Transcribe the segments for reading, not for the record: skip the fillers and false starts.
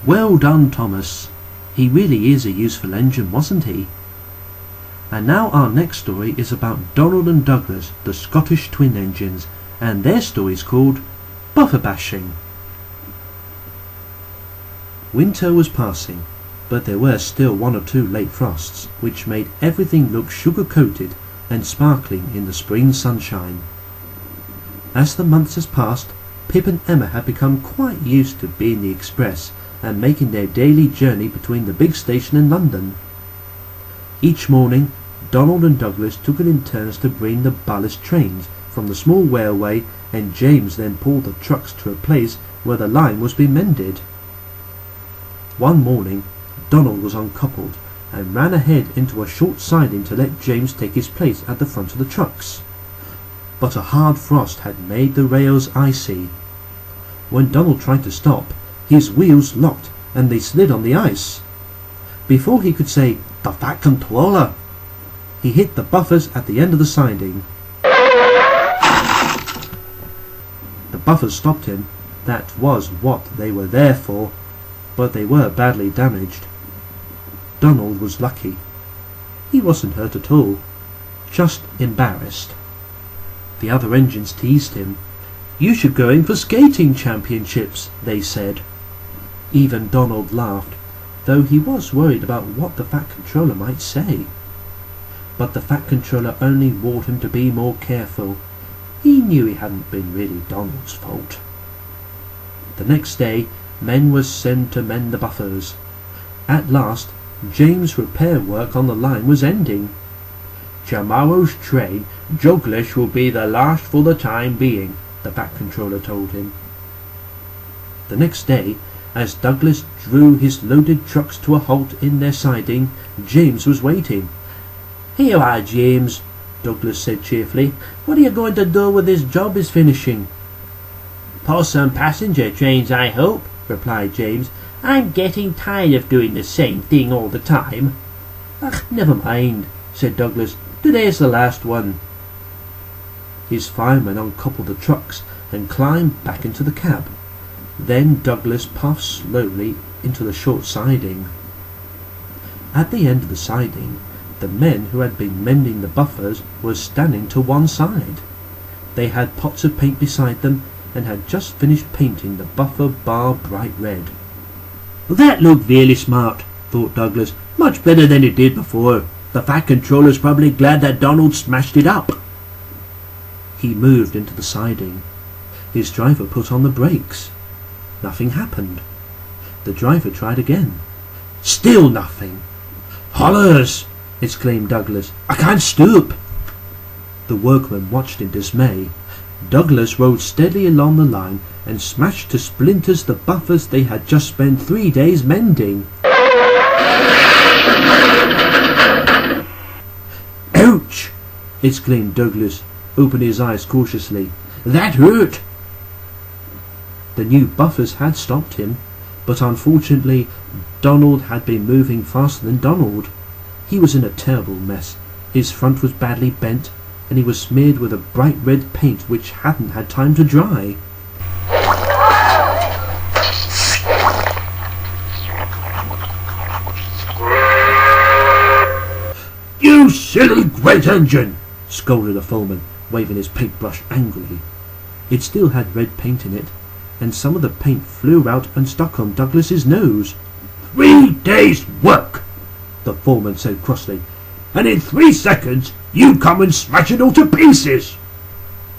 Well done, Thomas. He really is a useful engine, wasn't he? And now our next story is about Donald and Douglas, the Scottish twin engines, and their story is called Buffer Bashing. Winter was passing, but there were still 1 or 2 late frosts, which made everything look sugar-coated and sparkling in the spring sunshine. As the months has passed, Pip and Emma had become quite used to being the express and making their daily journey between the big station and London. Each morning, Donald and Douglas took it in turns to bring the ballast trains from the small railway, and James then pulled the trucks to a place where the line was being mended. One morning, Donald was uncoupled and ran ahead into a short siding to let James take his place at the front of the trucks. But a hard frost had made the rails icy. When Donald tried to stop, his wheels locked and they slid on the ice. Before he could say, "The Fat Controller," he hit the buffers at the end of the siding. The buffers stopped him. That was what they were there for, but they were badly damaged. Donald was lucky. He wasn't hurt at all, just embarrassed. The other engines teased him. "You should go in for skating championships," they said. Even Donald laughed, though he was worried about what the Fat Controller might say. But the Fat Controller only warned him to be more careful. He knew it hadn't been really Donald's fault. The next day, men were sent to mend the buffers. At last, James' repair work on the line was ending. "Tomorrow's train, Douglas will be the last for the time being," the Fat Controller told him. The next day, as Douglas drew his loaded trucks to a halt in their siding, James was waiting. "Here you are, James," Douglas said cheerfully. "What are you going to do when this job is finishing?" "Pull some passenger trains, I hope," replied James. "I'm getting tired of doing the same thing all the time." "Ach, never mind," said Douglas. "Today's the last one." His fireman uncoupled the trucks and climbed back into the cab. Then Douglas puffed slowly into the short siding. At the end of the siding, the men who had been mending the buffers were standing to one side. They had pots of paint beside them and had just finished painting the buffer bar bright red. "That looked really smart," thought Douglas. "Much better than it did before. The Fat Controller's probably glad that Donald smashed it up." He moved into the siding. His driver put on the brakes. Nothing happened. The driver tried again. Still nothing. "Hollers!" exclaimed Douglas. "I can't stoop." The workmen watched in dismay. Douglas rode steadily along the line and smashed to splinters the buffers they had just spent 3 days mending. "Ouch!" exclaimed Douglas, opening his eyes cautiously. "That hurt!" The new buffers had stopped him, but unfortunately Donald had been moving faster than Donald. He was in a terrible mess. His front was badly bent, and he was smeared with a bright red paint which hadn't had time to dry. "You silly great engine!" scolded a foreman, waving his paintbrush angrily. It still had red paint in it, and some of the paint flew out and stuck on Douglas's nose. 3 days' work," the foreman said crossly, "and in 3 seconds you come and smash it all to pieces."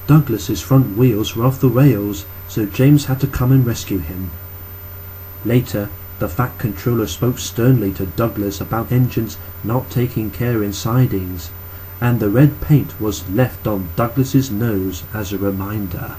Douglas's front wheels were off the rails, so James had to come and rescue him. Later, the Fat Controller spoke sternly to Douglas about engines not taking care in sidings, and the red paint was left on Douglas's nose as a reminder.